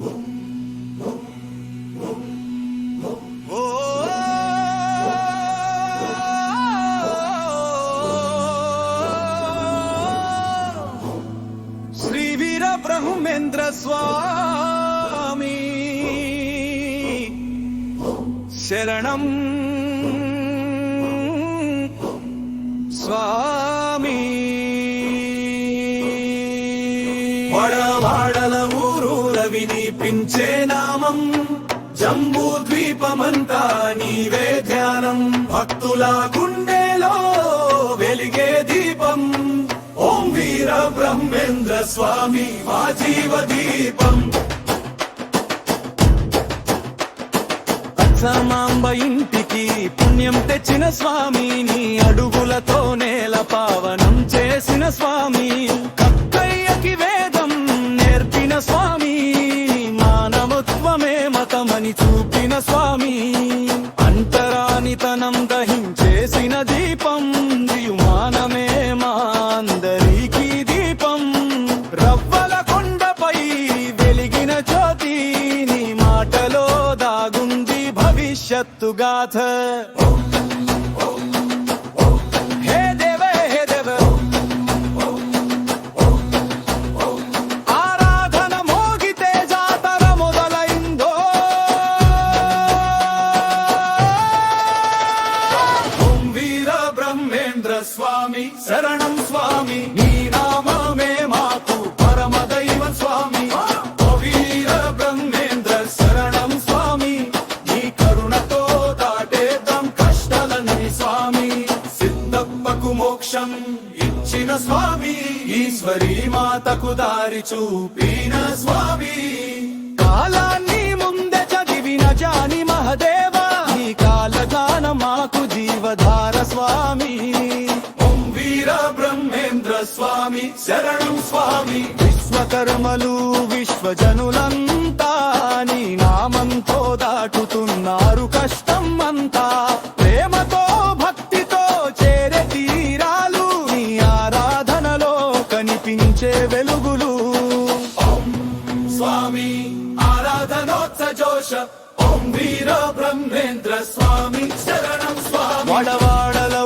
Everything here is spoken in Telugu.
శ్రీ వీర బ్రహ్మేంద్ర స్వామి శరణం స్వామి. వడవాడల ఊరూర వినిపించే నామం, జంబూ ద్వీపమంతా నీవే ధ్యానం. భక్తుల గుండెలో వెలిగే దీపం, ఓం వీర బ్రహ్మేంద్ర స్వామి మా జీవ దీపం. అచ్చమాంబ ఇంటికి పుణ్యం తెచ్చిన స్వామి, నీ అడుగులతో నేల పావనం చేసిన స్వామి. కక్కయ్యకి వేదం నేర్పిన స్వామి, మానవత్వమే మతమని చూపిన స్వామి. అంతరానితనం దహించేసిన దీపం, దియుమానమే మా అందరికీ దీపం. రవ్వల కొండపై వెలిగిన జ్యోతి, నీ మాటలో దాగుంది భవిష్యత్తు గాథ. హే దేవ హే దేవ, ఆరాధన మోగితే జాతర మొదలైందో. ఓం వీర బ్రహ్మేంద్ర స్వామి శరణం స్వామి, నీ నామమే మాకు పరమ దైవం స్వామి. ఓ వీర బ్రహ్మేంద్ర శరణం స్వామి, నీ కరుణతో దాటేద్దాం కష్టాలని స్వామి. సిద్ధప్పకు మోక్షం ఇచ్చిన స్వామి, ఈశ్వరీ మాతకు దారి చూపిన స్వామి. కాలాన్ని ముందే చదివిన జాని మహదేవ, నీ కాలగాన మాకు జీవధార స్వామి. ఓం వీర బ్రహ్మేంద్ర స్వామి శరణం స్వామి. విశ్వకర్మలు విశ్వజనులంతా నీ నామంతో దాటుతున్నారు కష్టం అంతా. ప్రేమతో భక్తితో చేరే తీరాలు, నీ ఆరాధనలో కనిపించే వెలుగులు. ఓం స్వామి ఆరాధనోత్సజోష, ఓం వీర బ్రహ్మేంద్ర స్వామి శరణం స్వామి. వడవాడల